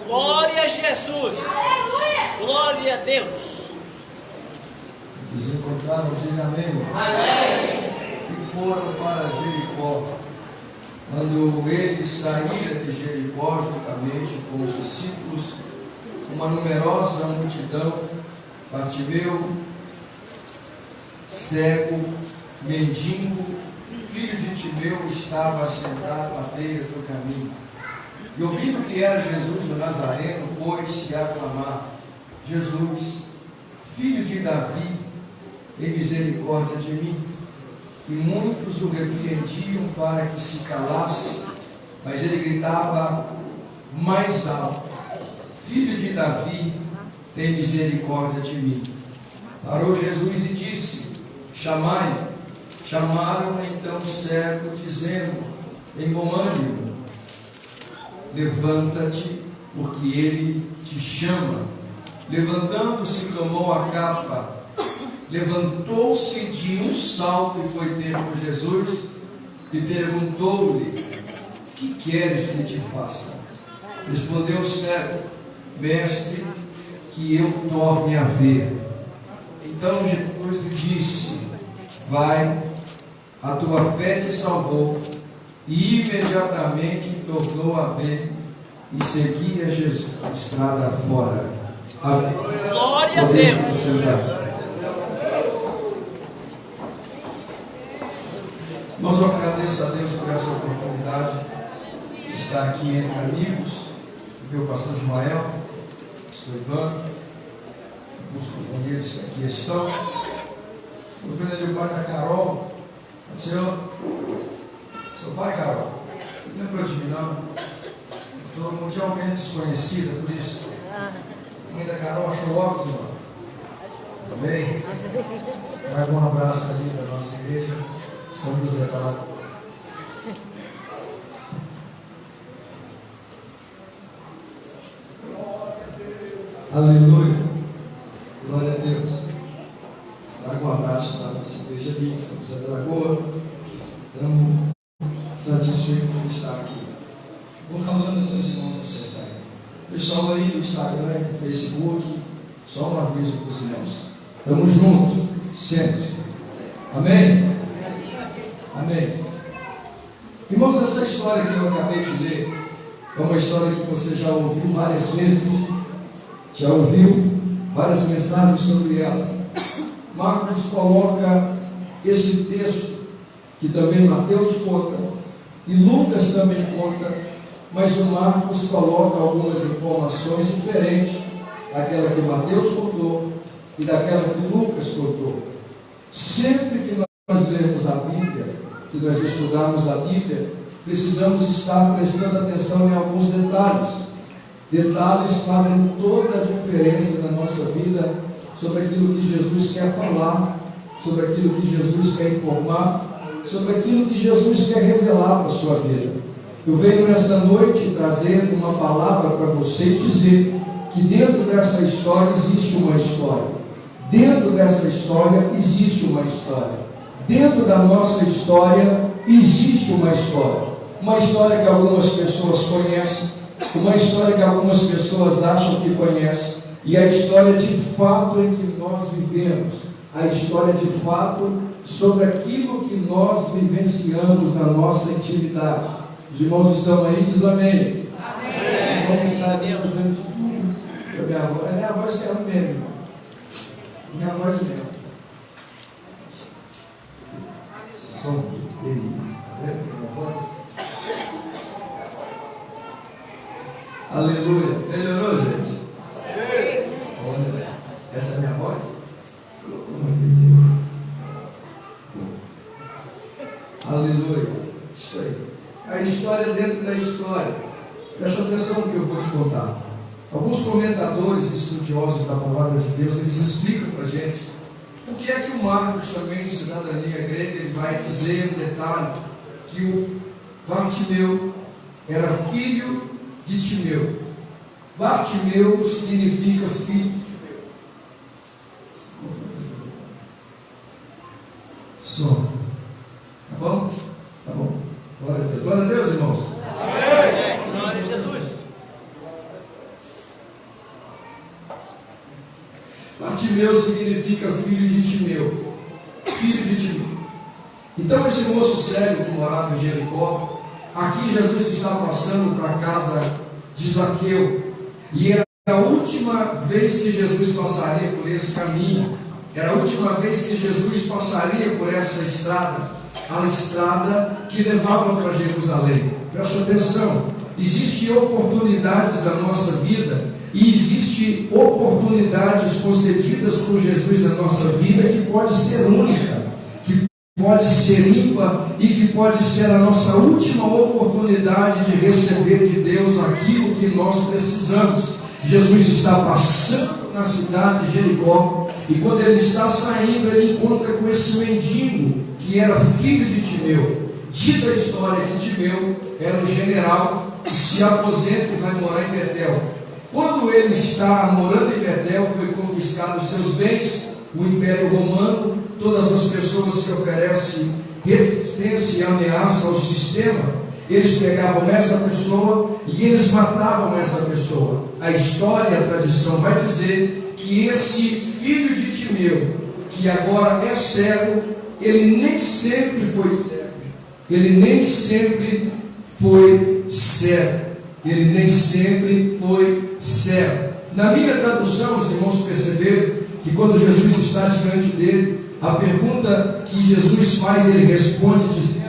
Glória a Jesus. Glória a Deus. Os encontraram, diga amém. Amém. E foram para Jericó. Quando ele saíra de Jericó, juntamente com os discípulos, uma numerosa multidão, Bartimeu, cego, mendigo, filho de Timeu, estava sentado à beira do caminho. E ouvindo que era Jesus o Nazareno, pôs-se a clamar: Jesus, filho de Davi, tem misericórdia de mim. E muitos o repreendiam para que se calasse, mas ele gritava mais alto: Filho de Davi, tem misericórdia de mim. Parou Jesus e disse: chamai. Chamaram então o cego, dizendo: engomande-o, levanta-te, porque ele te chama. Levantando-se, tomou a capa, levantou-se de um salto e foi ter com Jesus e perguntou-lhe: que queres que te faça? Respondeu o cego: mestre, que eu torne a ver. Então Jesus lhe disse: vai, a tua fé te salvou. E imediatamente tornou a ver e seguia Jesus estrada fora. Amém. Glória a Deus. Nós agradecemos a Deus por essa oportunidade de estar aqui entre amigos, ver o pastor Ismael, o pastor Ivan, os companheiros que aqui estão. Estou vendo ali o pai da Carol. Senhor, seu pai, Carol, não lembrou de mim, não? Estou mundialmente desconhecida por isso. A mãe da Carol achou óbvio, irmão. Amém? Vai um abraço ali da nossa igreja, São José da Lagoa. Aleluia. Glória a Deus. Traga um abraço para a nossa igreja ali, São José da Lagoa. Estamos satisfeitos por estar aqui. Vou falando dos irmãos acertar aí. Pessoal aí do Instagram, do Facebook, só um aviso para os irmãos. Estamos juntos, sempre. Amém? Amém. Irmãos, essa história que eu acabei de ler é uma história que você já ouviu várias vezes, já ouviu várias mensagens sobre ela. Marcos coloca esse texto, que também Mateus conta, e Lucas também conta, mas o Marcos coloca algumas informações diferentes daquela que Mateus contou e daquela que Lucas contou. Sempre que nós lemos a Bíblia, que nós estudarmos a Bíblia, precisamos estar prestando atenção em alguns detalhes. Detalhes fazem toda a diferença na nossa vida sobre aquilo que Jesus quer falar, sobre aquilo que Jesus quer informar, sobre aquilo que Jesus quer revelar para a sua vida. Eu venho nessa noite trazendo uma palavra para você e dizer que dentro dessa história existe uma história. Dentro dessa história existe uma história. Dentro da nossa história existe uma história. Uma história que algumas pessoas conhecem, uma história que algumas pessoas acham que conhecem, e a história de fato em que nós vivemos, a história de fato sobre aquilo que nós vivenciamos na nossa intimidade. Os irmãos estão aí, diz amém. Amém. Os irmãos estão aí fazendo tudo. É minha voz que é o mesmo. Minha voz mesmo. Som dele. Minha voz. Aleluia. Melhorou, gente? Olha, essa é a minha voz? Aleluia. Isso aí. A história dentro da história. Presta atenção no que eu vou te contar. Alguns comentadores e estudiosos da palavra de Deus, eles explicam para a gente o que é que o Marcos, também de cidadania grega, ele vai dizer em detalhe que o Bartimeu era filho de Timeu. Bartimeu significa filho. Som. Tá bom? Tá bom. Glória a Deus. Glória a Deus, irmãos. Amém. Glória a Jesus. Timeu significa filho de Timeu. Filho de Timeu. Então esse moço cego que morava em Jericó, aqui Jesus está passando para a casa de Zaqueu, e era a última vez que Jesus passaria por esse caminho, era a última vez que Jesus passaria por essa estrada, a estrada que levava para Jerusalém. Preste atenção, existem oportunidades da nossa vida, e existem oportunidades concedidas por Jesus na nossa vida que pode ser única, que pode ser ímpar e que pode ser a nossa última oportunidade de receber de Deus aquilo que nós precisamos. Jesus está passando na cidade de Jericó, e quando ele está saindo, ele encontra com esse mendigo que era filho de Timeu. Diz a história que Timeu era um general que se aposenta e vai morar em Betel. Quando ele está morando em Betel, foi confiscado os seus bens, o Império Romano, todas as pessoas que oferecem resistência e ameaça ao sistema, eles pegavam essa pessoa e eles matavam essa pessoa. A história, a tradição vai dizer que esse filho de Timeu, que agora é cego, ele nem sempre foi cego. Ele nem sempre foi cego. Ele nem sempre foi cego. Na minha tradução, os irmãos perceberam que quando Jesus está diante dele, a pergunta que Jesus faz, ele responde dizendo: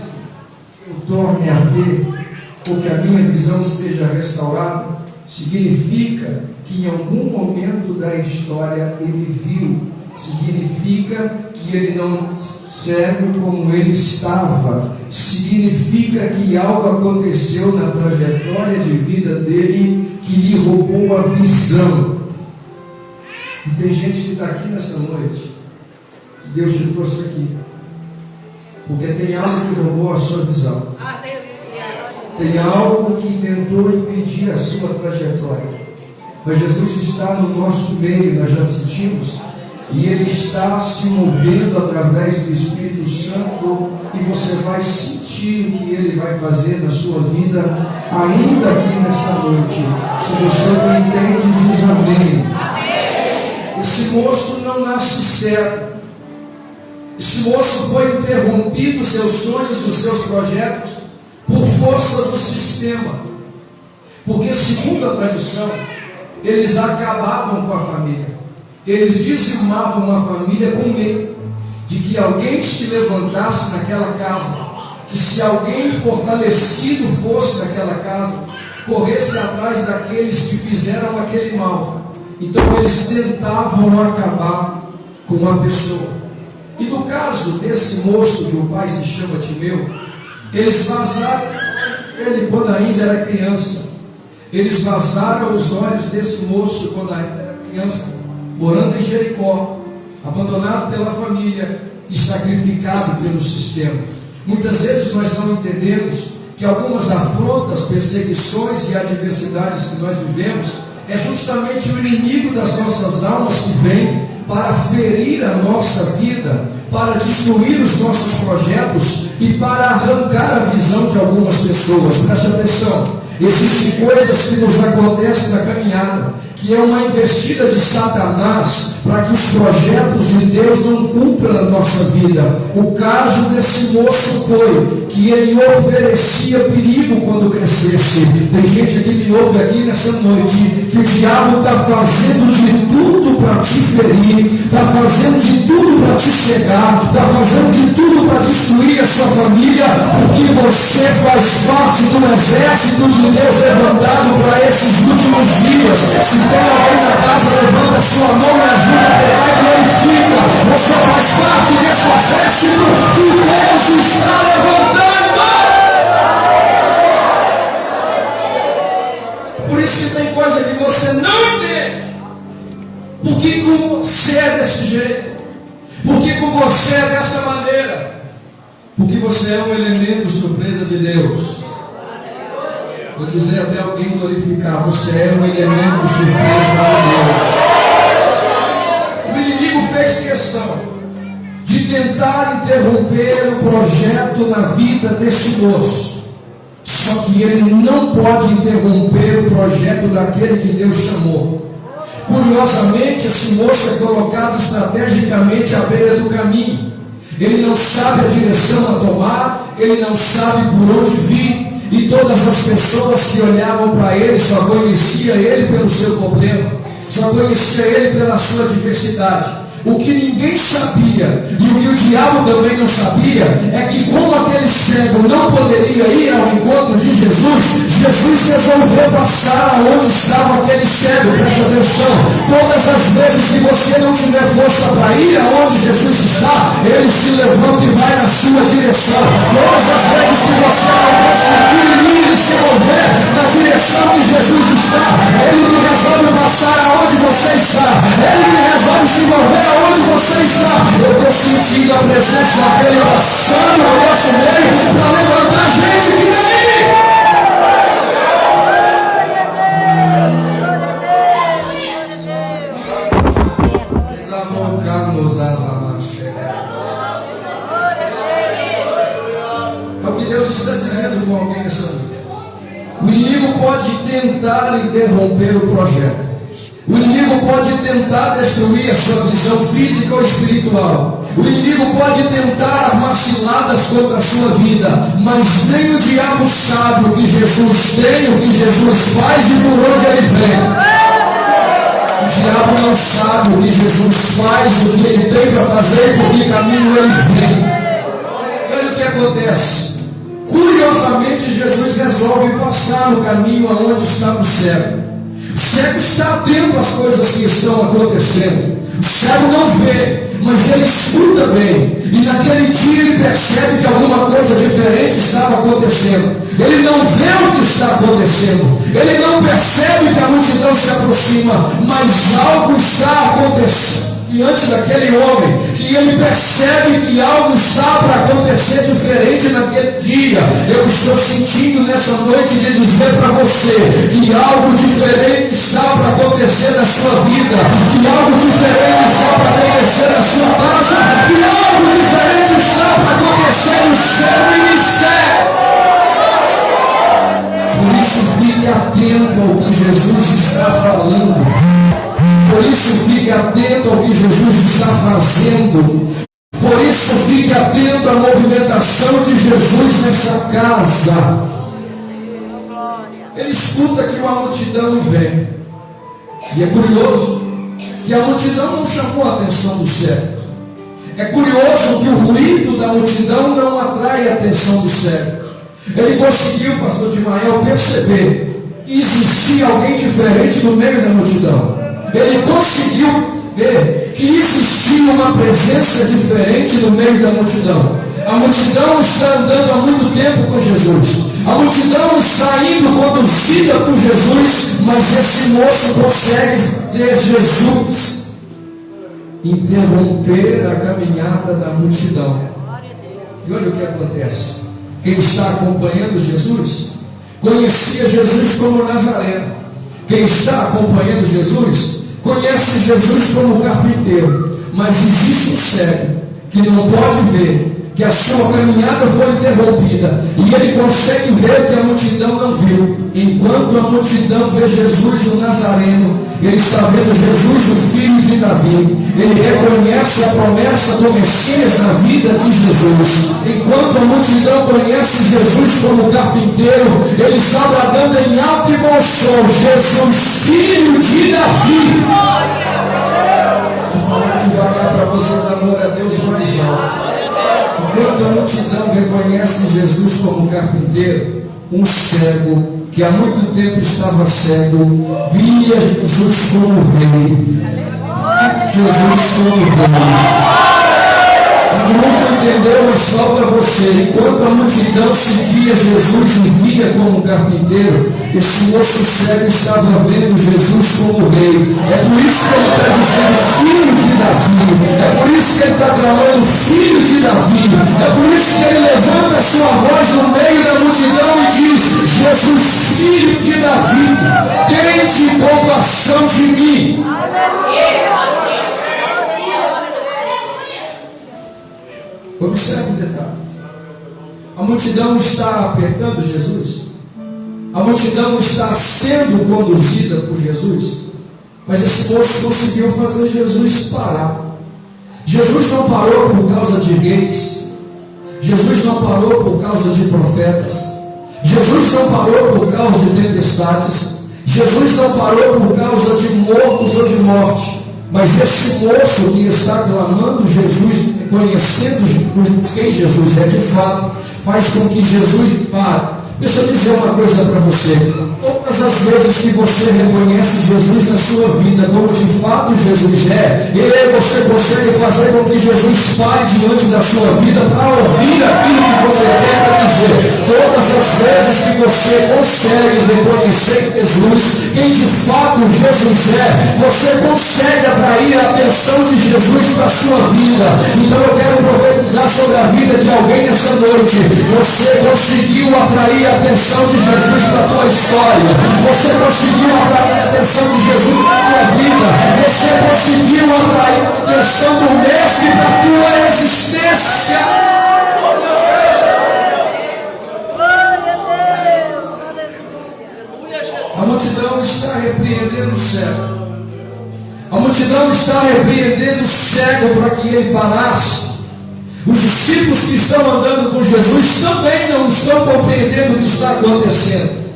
eu torne a ver, ou que a minha visão seja restaurada. Significa que em algum momento da história ele viu, significa que ele não cego como ele estava, significa que algo aconteceu na trajetória de vida dele que lhe roubou a visão. E tem gente que está aqui nessa noite, que Deus te trouxe aqui, porque tem algo que roubou a sua visão. Tem algo que tentou impedir a sua trajetória. Mas Jesus está no nosso meio, nós já sentimos, e Ele está se movendo através do Espírito Santo, e você vai sentir o que Ele vai fazer na sua vida, ainda aqui nessa noite. Se você não entende, diz amém. Esse moço não nasce cego. Esse moço foi interrompido, seus sonhos e os seus projetos, por força do sistema, porque segundo a tradição, eles acabavam com a família, eles dizimavam a família com medo de que alguém se levantasse naquela casa, que se alguém fortalecido fosse naquela casa, corresse atrás daqueles que fizeram aquele mal. Então eles tentavam acabar com a pessoa. E no caso desse moço, que o pai se chama Timeu, eles vazaram ele quando ainda era criança. Eles vazaram os olhos desse moço quando ainda era criança, morando em Jericó, abandonado pela família e sacrificado pelo sistema. Muitas vezes nós não entendemos que algumas afrontas, perseguições e adversidades que nós vivemos é justamente o inimigo das nossas almas que vem para ferir a nossa vida, para destruir os nossos projetos e para arrancar a visão de algumas pessoas. Preste atenção, existem coisas que nos acontecem na caminhada, que é uma investida de Satanás para que os projetos de Deus não cumpram na nossa vida. O caso desse moço foi que ele oferecia perigo quando crescesse. Tem gente que me ouve aqui nessa noite, que o diabo está fazendo de tudo para te ferir, está fazendo de tudo para te cegar, está fazendo de tudo para destruir a sua família, porque você faz parte do exército de Deus levantado para esses últimos dias. Se tem alguém na casa, levanta sua mão e ajuda a pegar e glorifica. Você faz parte desse exército que Deus está levantando. Por isso que tem coisa que você não entende. Por que você é desse jeito? Por que você é dessa maneira? Porque você é um elemento surpresa de Deus. Vou dizer até alguém glorificar: você é um elemento surpresa de Deus. O inimigo fez questão de tentar interromper o projeto na vida desse moço. Só que ele não pode interromper o projeto daquele que Deus chamou. Curiosamente, esse moço é colocado estrategicamente à beira do caminho. Ele não sabe a direção a tomar, ele não sabe por onde vir, e todas as pessoas que olhavam para ele só conheciam ele pelo seu problema, só conheciam ele pela sua diversidade. O que ninguém sabia, e o que o diabo também não sabia, é que como aquele cego não poderia ir ao encontro de Jesus, Jesus resolveu passar aonde estava aquele cego. Preste atenção, todas as vezes que você não tiver força para ir aonde Jesus está, ele se levanta e vai na sua direção. Todas as vezes que você não conseguir ir e se mover na direção que Jesus está, ele que resolve passar aonde você está, ele que resolve se mover onde você está. Eu estou sentindo a presença dele passando no nosso meio para levantar gente que daí. É o que Deus está dizendo com alguém nessa noite. O inimigo pode tentar interromper o projeto. O inimigo pode tentar destruir a sua visão física ou espiritual. O inimigo pode tentar armar ciladas contra a sua vida, mas nem o diabo sabe o que Jesus tem, o que Jesus faz e por onde ele vem. O diabo não sabe o que Jesus faz, o que ele tem para fazer e por que caminho ele vem. Olha o que acontece. Curiosamente, Jesus resolve passar no caminho aonde estava o cego. O cego está atento às coisas que estão acontecendo. O cego não vê, mas ele escuta bem. E naquele dia ele percebe que alguma coisa diferente estava acontecendo. Ele não vê o que está acontecendo. Ele não percebe que a multidão se aproxima, mas algo está acontecendo diante daquele homem, que ele percebe que algo está para acontecer diferente naquele dia. Eu estou sentindo nessa noite de dizer para você que algo diferente está para acontecer na sua vida, que algo diferente está para acontecer na sua casa, que algo diferente está para acontecer no seu ministério. Por isso fique atento ao que Jesus está falando. Por isso fique atento ao que Jesus está fazendo. Por isso fique atento à movimentação de Jesus nessa casa. Ele escuta que uma multidão vem. E é curioso que a multidão não chamou a atenção do cego. É curioso que o ruído da multidão não atrai a atenção do cego. Ele conseguiu, pastor Timael, perceber que existia alguém diferente no meio da multidão. Ele conseguiu ver que existia uma presença diferente no meio da multidão. A multidão está andando há muito tempo com Jesus. A multidão está indo conduzida por Jesus, mas esse moço consegue fazer Jesus interromper a caminhada da multidão. E olha o que acontece. Quem está acompanhando Jesus conhecia Jesus como Nazareno. Quem está acompanhando Jesus conhece Jesus como carpinteiro. Mas existe um cego que não pode ver, que a sua caminhada foi interrompida, e ele consegue ver o que a multidão não viu. Enquanto a multidão vê Jesus o Nazareno, ele está vendo Jesus o filho de Davi. Ele reconhece a promessa do Messias na vida de Jesus. Enquanto a multidão conhece Jesus como carpinteiro, ele está bradando em alto e bom som: Jesus, filho de Davi. Vou falar devagar para você dar glória a Deus mais alto. Enquanto a multidão reconhece Jesus como carpinteiro, um cego que há muito tempo estava cego via Jesus como rei. Jesus como rei. O grupo entendeu, mas falta você. Enquanto a multidão seguia Jesus e via como carpinteiro, esse moço cego estava vendo Jesus como rei. É por isso que ele está dizendo filho de Davi. É por isso que ele está clamando filho de Davi. É por isso que ele levanta a sua voz no meio da multidão e diz: Jesus, filho de Davi, tende compaixão de mim. Observe um detalhe. A multidão está apertando Jesus. A multidão está sendo conduzida por Jesus. Mas esse moço conseguiu fazer Jesus parar. Jesus não parou por causa de reis. Jesus não parou por causa de profetas. Jesus não parou por causa de tempestades. Jesus não parou por causa de mortos ou de morte. Mas esse moço que está clamando Jesus, conhecendo quem Jesus é de fato, faz com que Jesus pare. Deixa eu dizer uma coisa para você. Todas as vezes que você reconhece Jesus na sua vida como de fato Jesus é, você consegue fazer com que Jesus pare diante da sua vida para ouvir aquilo que você tem para dizer. Todas as vezes que você consegue reconhecer Jesus, quem de fato Jesus é, você consegue atrair a atenção de Jesus para a sua vida. Então eu quero profetizar sobre a vida de alguém nessa noite. Você conseguiu atrair a atenção de Jesus para a tua história. Você conseguiu atrair a atenção de Jesus para a tua vida. Você conseguiu atrair a atenção do Mestre para a tua existência. A multidão está repreendendo o cego. A multidão está repreendendo o cego para que ele parasse. Os discípulos que estão andando com Jesus também não estão compreendendo o que está acontecendo.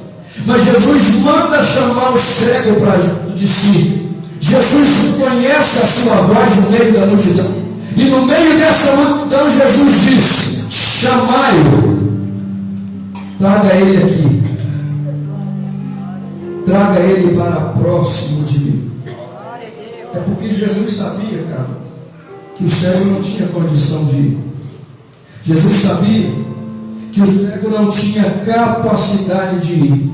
Mas Jesus manda chamar o cego para junto de si. Jesus conhece a sua voz no meio da multidão. E no meio dessa multidão Jesus diz: chamai-o. Traga ele aqui. Traga ele para próximo de mim. É porque Jesus sabia, cara, que o cego não tinha condição de ir. Jesus sabia que o cego não tinha capacidade de ir.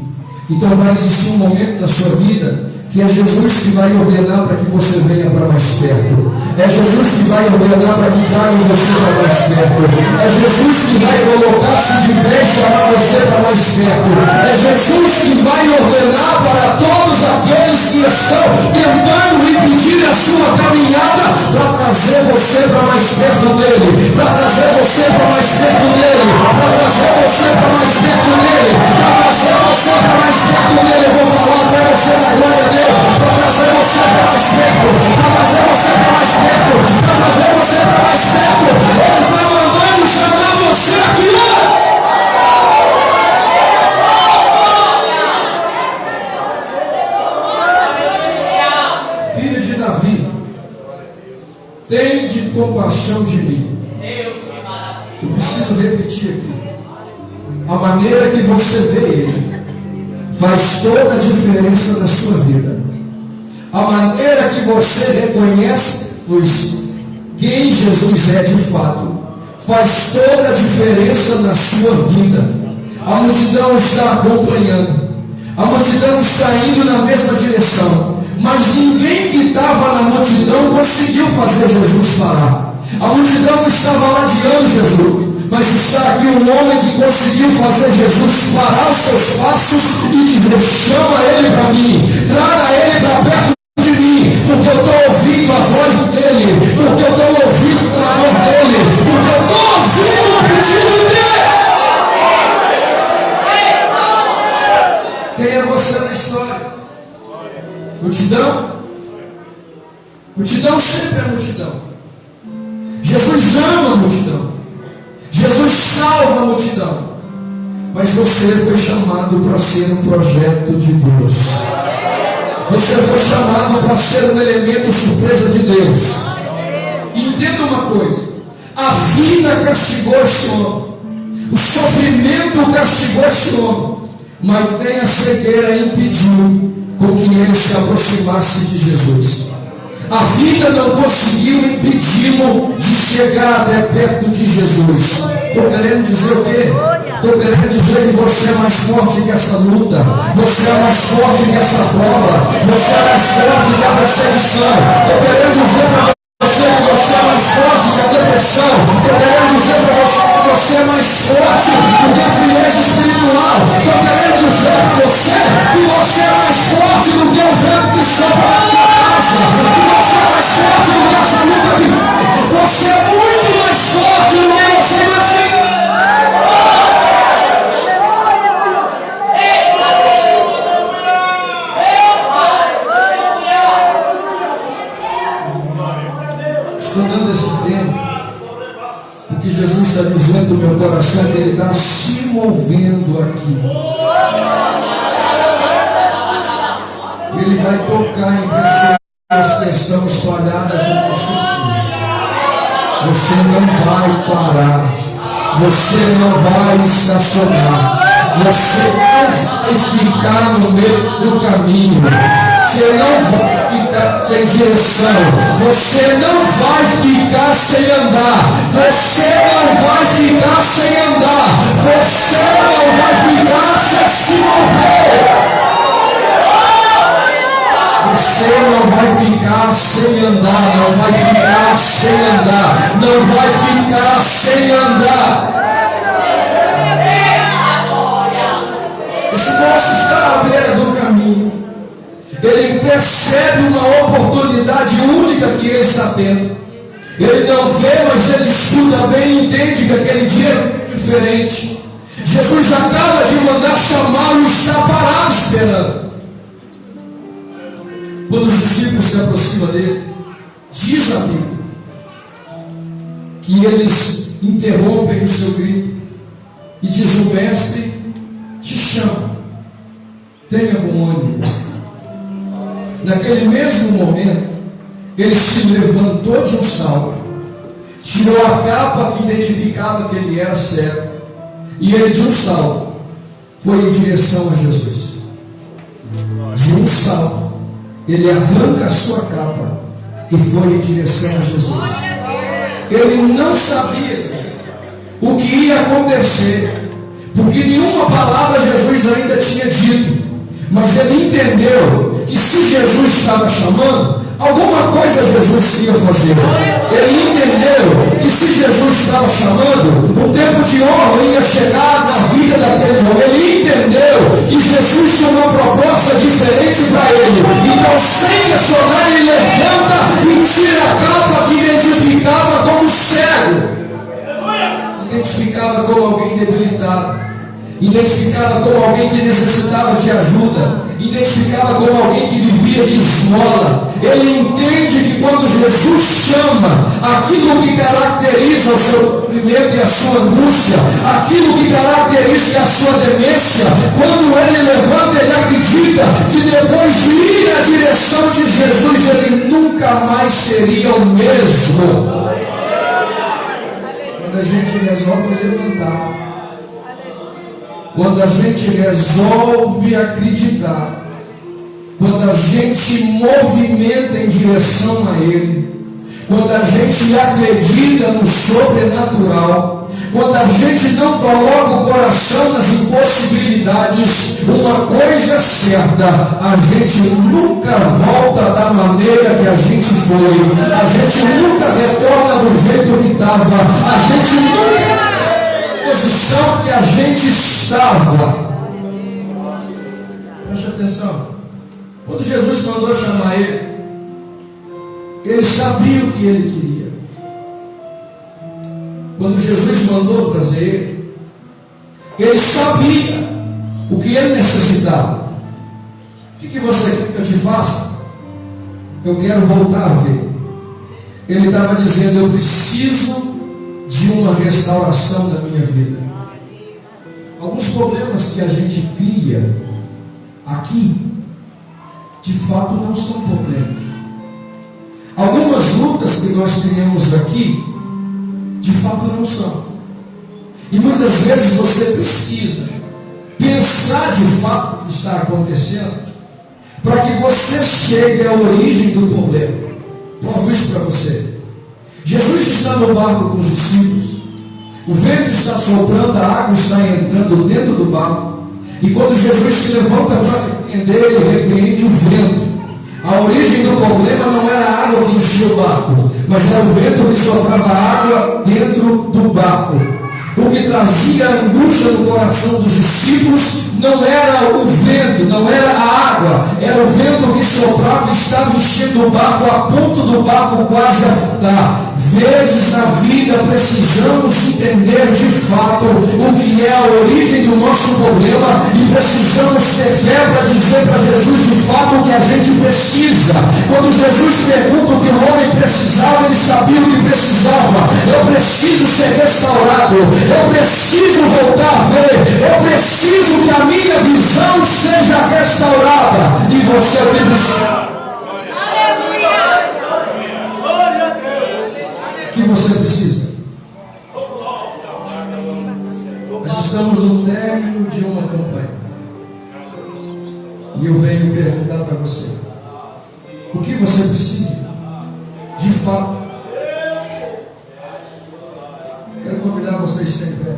Então vai existir um momento na sua vida que é Jesus que vai ordenar para que você venha para mais perto. É Jesus que vai ordenar para que tragam você para mais perto. É Jesus que vai colocar-se de pé e chamar você para mais perto. É Jesus que vai ordenar para todos aqueles que estão tentando impedir a sua caminhada para trazer você para mais perto dele. Para trazer você para mais perto dele. Para trazer você para mais perto dele. Para trazer você para mais perto dele. Eu vou falar até você da glória dele. Para trazer você para mais perto, para trazer você para mais perto, para trazer você para mais perto. Ele está mandando chamar você aqui, ó. Filho de Davi, tende compaixão de mim. Eu preciso repetir aqui. A maneira que você vê ele faz toda a diferença na sua vida. A maneira que você reconhece quem Jesus é de fato faz toda a diferença na sua vida. A multidão está acompanhando. A multidão está indo na mesma direção. Mas ninguém que estava na multidão conseguiu fazer Jesus parar. A multidão estava ladeando Jesus. Mas está aqui um homem que conseguiu fazer Jesus parar os seus passos e dizer: chama ele para mim, traga ele para perto de mim, porque eu estou ouvindo a voz dele, porque eu estou ouvindo o clamor dele, porque eu estou ouvindo o pedido dele. Quem é você na história? Multidão? Multidão sempre é multidão. Jesus ama a multidão. Jesus salva a multidão. Mas você foi chamado para ser um projeto de Deus. Você foi chamado para ser um elemento surpresa de Deus. Entenda uma coisa: a vida castigou esse homem, o sofrimento castigou esse homem, mas nem a cegueira impediu com que ele se aproximasse de Jesus. A vida não conseguiu impedi-lo de chegar até perto de Jesus. Estou querendo dizer o quê? Estou querendo dizer que você é mais forte que essa luta. Você é mais forte que essa prova. Você é mais forte que a perseguição. Estou querendo dizer para você que você é mais forte que a depressão. Estou querendo dizer para você que você é mais forte do que a frieza espiritual. Estou querendo dizer para você que você é mais forte do que o vento que sopra na tua casa. Que você é mais forte do que essa luta que você é muito mais forte do que você imagina. está dizendo no meu coração que Ele está se movendo aqui. Ele vai tocar em pessoas que estão espalhadas no nosso mundo. Você não vai parar. Você não vai estacionar. Você não vai ficar no meio do caminho. Você não vai ficar sem direção. Você não vai ficar sem andar. Você não vai ficar sem andar. Você não vai ficar sem se mover. Você não vai ficar sem andar. Não vai ficar sem andar. Não vai ficar sem andar. Esse moço está à beira do caminho. Ele percebe uma oportunidade única que ele está tendo. Ele não vê, mas ele estuda bem e entende que aquele dia é diferente. Jesus acaba de mandar chamá-lo e está parado esperando. Quando os discípulos se aproximam dele, diz a Bíblia que eles interrompem o seu grito e diz: o mestre te chama, tenha bom ânimo. Naquele mesmo momento, ele se levantou de um salto, tirou a capa que identificava que ele era cego, e ele de um salto foi em direção a Jesus. De um salto, ele arranca a sua capa e foi em direção a Jesus. Ele não sabia o que ia acontecer, porque nenhuma palavra Jesus ainda tinha dito, mas ele entendeu que se Jesus estava chamando, alguma coisa Jesus ia fazer. Ele entendeu que se Jesus estava chamando, um tempo de honra ia chegar na vida daquele homem. Ele entendeu que Jesus tinha uma proposta diferente para ele. Então, sem questionar, ele levanta e tira a capa que identificava como cego, identificava como alguém debilitado, identificava como alguém que necessitava de ajuda, identificava como alguém que vivia de esmola. Ele entende que quando Jesus chama, aquilo que caracteriza o seu sofrimento e a sua angústia, aquilo que caracteriza a sua demência, quando ele levanta, ele acredita que depois de ir na direção de Jesus, ele nunca mais seria o mesmo. Quando a gente resolve levantar, quando a gente resolve acreditar, quando a gente movimenta em direção a Ele, quando a gente acredita no sobrenatural, quando a gente não coloca o coração nas impossibilidades, uma coisa é certa: a gente nunca volta da maneira que a gente foi, a gente nunca retorna do jeito que estava, a gente nunca posição que a gente estava. Preste atenção. Quando Jesus mandou chamar ele, ele sabia o que ele queria. Quando Jesus mandou trazer ele, ele sabia o que ele necessitava. O que você quer que eu te faça? Eu quero voltar a ver. Ele estava dizendo: eu preciso de uma restauração da minha vida. Alguns problemas que a gente cria aqui, de fato não são problemas. Algumas lutas que nós criamos aqui, de fato não são. E muitas vezes você precisa pensar de fato o que está acontecendo, para que você chegue à origem do problema. Provo isso para você. Jesus está no barco com os discípulos, o vento está soprando, a água está entrando dentro do barco, e quando Jesus se levanta para repreender, ele repreende o vento. A origem do problema não era a água que enchia o barco, mas era o vento que soprava água dentro do barco. O que trazia angústia no coração dos discípulos não era o vento, não era a água, era o vento que soprava e estava enchendo o barco a ponto do barco quase afundar. vezes na vida precisamos entender de fato o que é a origem do nosso problema e precisamos ter fé para dizer para Jesus de fato o que a gente precisa. Quando Jesus pergunta o que o homem precisava, ele sabia o que precisava. Eu preciso ser restaurado, eu preciso voltar a ver, eu preciso que a minha visão seja restaurada. E você o que precisa? O que você precisa? Nós estamos no término de uma campanha. E eu venho perguntar para você: o que você precisa? De fato. Quero convidar você a estar em pé.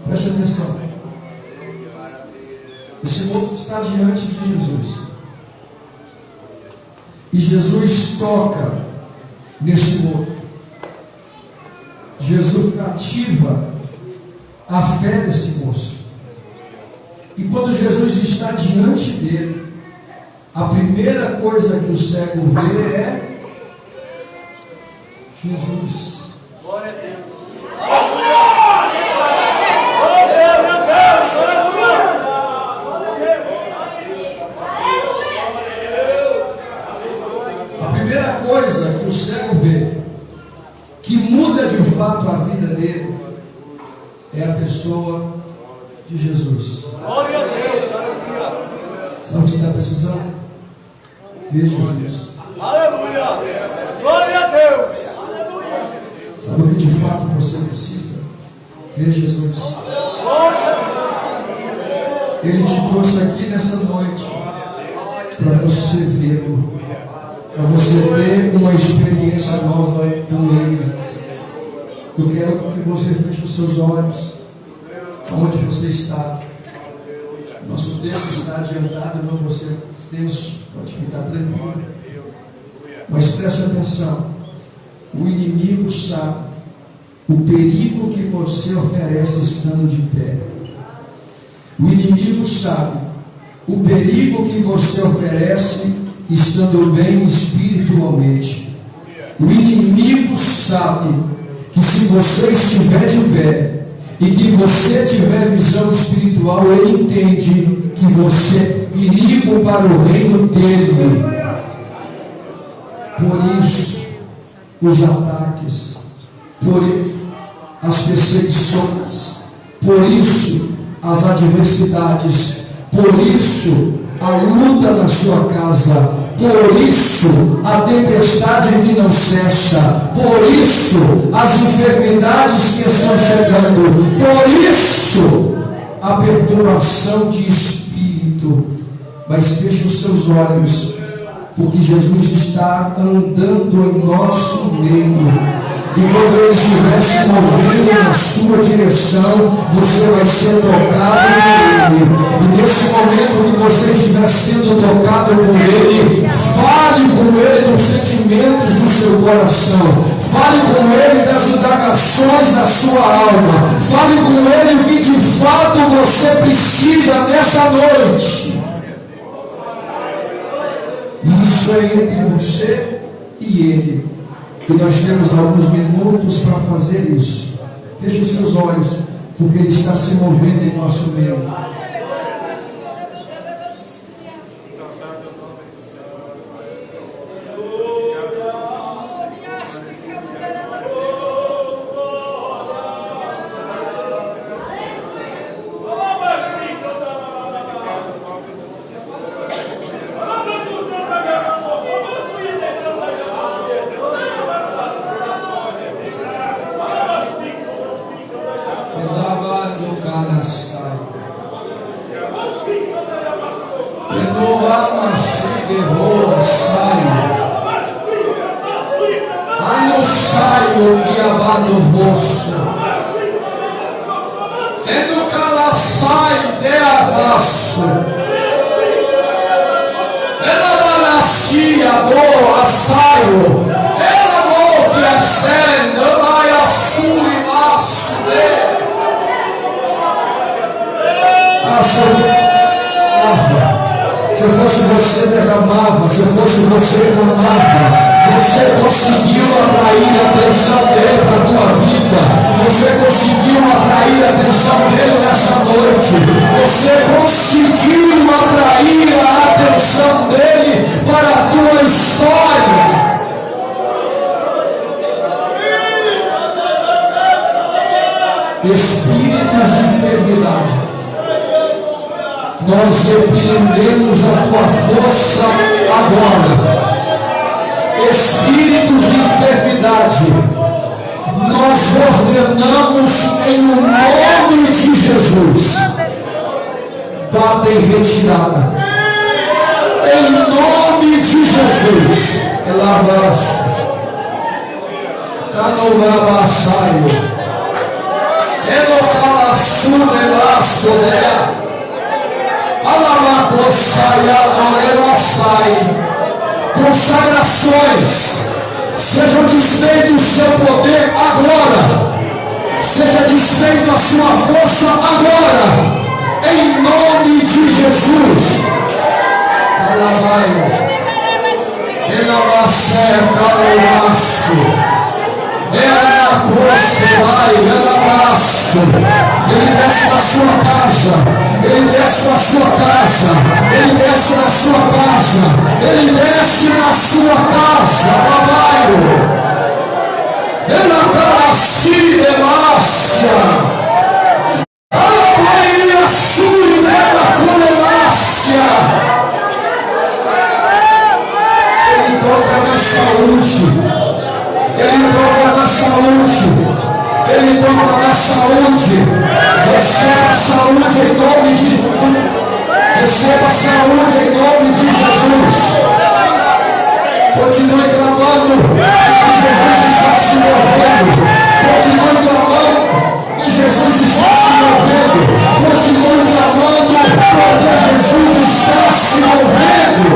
Preste atenção. Esse moço está diante de Jesus. E Jesus toca nesse moço. Jesus ativa a fé desse moço. E quando Jesus está diante dele, a primeira coisa que o cego vê é Jesus. Glória a Deus. Coisa que o cego vê, que muda de fato a vida dele, é a pessoa de Jesus. Glória a Deus. Sabe o que está precisando? Ver Jesus. Aleluia. Glória a Deus. Sabe o que de fato você precisa? Ver Jesus. Ele te trouxe aqui nessa noite para você vê-lo, para você ter uma experiência nova com Ele. Eu quero que você feche os seus olhos, onde você está. Nosso tempo está adiantado, não você extenso, pode ficar tranquilo. Mas preste atenção, o inimigo sabe o perigo que você oferece estando de pé. O inimigo sabe o perigo que você oferece estando bem espiritualmente. O inimigo sabe que se você estiver de pé e que você tiver visão espiritual, ele entende que você é perigo para o reino dele. Por isso, os ataques, por isso, as perseguições, por isso, as adversidades, por isso, a luta na sua casa, por isso a tempestade que não cessa, por isso as enfermidades que estão chegando, por isso a perturbação de espírito. Mas feche os seus olhos, porque Jesus está andando em nosso meio. E quando Ele estiver se movendo na sua direção, você vai ser tocado por Ele. E nesse momento que você estiver sendo tocado por Ele, fale com Ele dos sentimentos do seu coração. Fale com Ele das indagações da sua alma. Fale com Ele o que de fato você precisa nessa noite. Isso é entre você e Ele. E nós temos alguns minutos para fazer isso. Feche os seus olhos, porque Ele está se movendo em nosso meio. Ela Se eu fosse você, derramava. Se eu fosse você, clamava. Você conseguiu atrair a atenção dele para a tua vida. Você conseguiu atrair a atenção dele nessa noite. Você conseguiu atrair a atenção dele para a tua história. Espíritos de enfermidade, nós repreendemos a tua força agora. Espíritos de enfermidade, nós ordenamos em nome de Jesus, batem retirada. Em nome de Jesus. Elabaço. Canovabaçaio. Consagrações sejam desfeitos o seu poder agora, seja desfeito a sua força agora, em nome de Jesus. Calamaio, Elabacé, Calamaço. Ele desce na sua casa, ele desce na sua casa, ele desce na sua casa, ele desce na sua casa, babaio. Ela calaci demácia, ela poeria sui nela colemácia. Ele toca na saúde. Ele toca na saúde. Ele toca na saúde. Receba saúde em nome de Jesus. Receba saúde em nome de Jesus. Continue clamando que Jesus está se movendo. Continue clamando que Jesus está se movendo. Continue clamando porque Jesus está se movendo.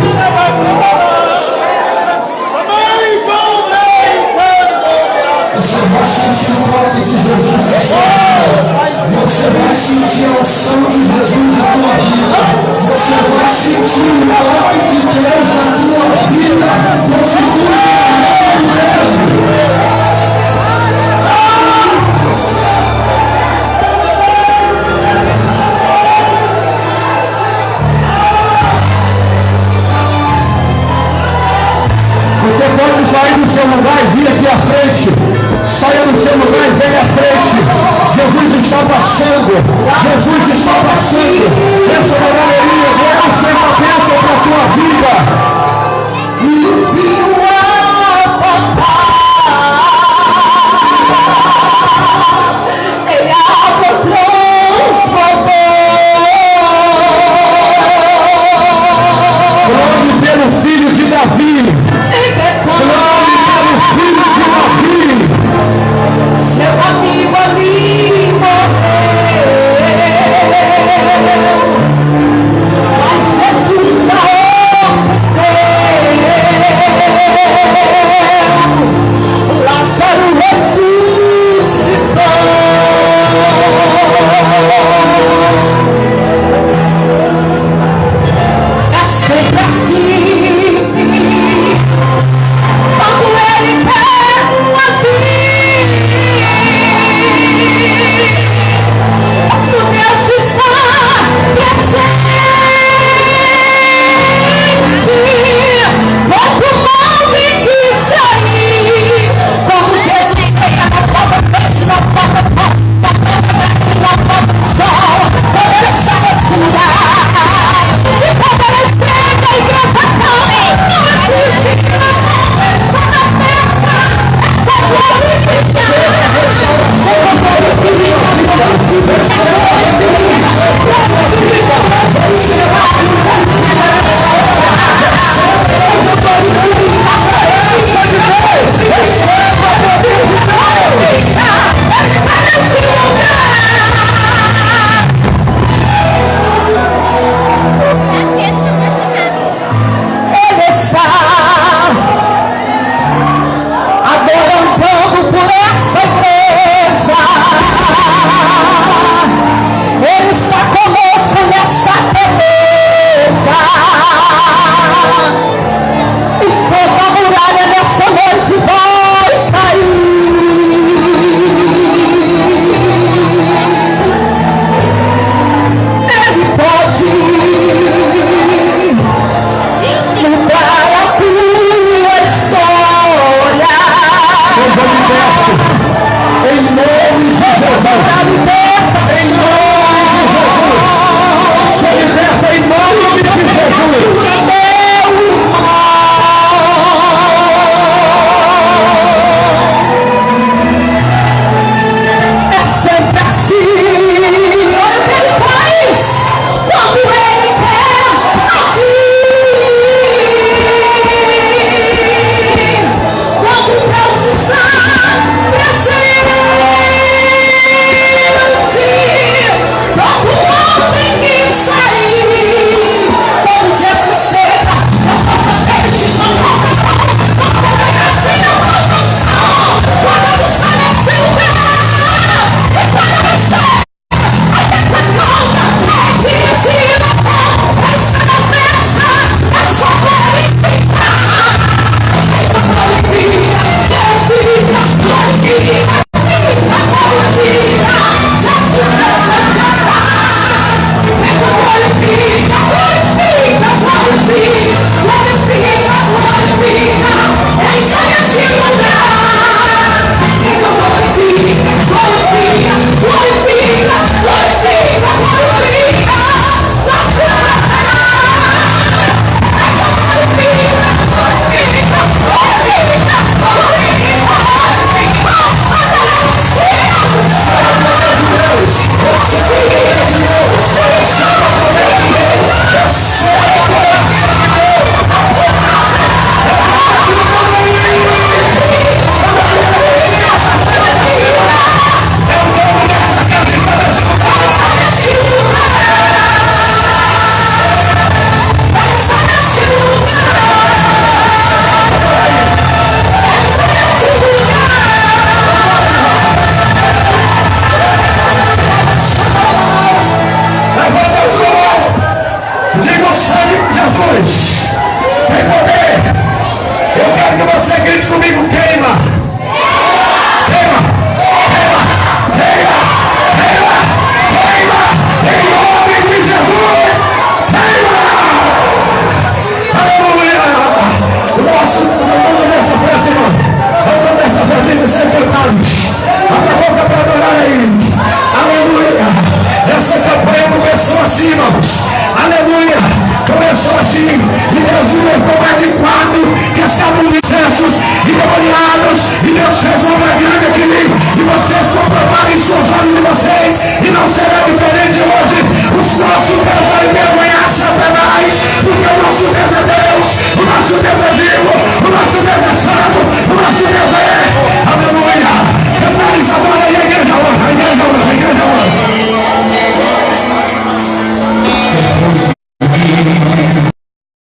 Você vai sentir o toque de Jesus na sua vida. Você vai sentir a unção de Jesus na tua vida. Você vai sentir o toque de Deus na tua vida. Continue amando Ele. Você pode sair do seu lugar e vir aqui à frente. Saia do seu lugar e venha à frente. Jesus está passando. Jesus está passando. Essa galeria, Deus tem uma bênção para a tua vida. Glória pelo filho de Davi. Glória pelo filho de Davi. Seu amigo ali morreu. hoje. Tem poder. Eu quero que você grite comigo, queima. Queima, queima, queima, queima, queima. Em nome de Jesus. Queima. Aleluia. Vamos nessa festa, irmão. Vamos nessa festa, sem pecados. Abra a boca para adorar a Ele. Aleluia. Essa campanha começou assim, irmãos. Aleluia. Começou assim. E Deus nos levou mais de 4 que estavam licenços, endemoniados. E Deus fez uma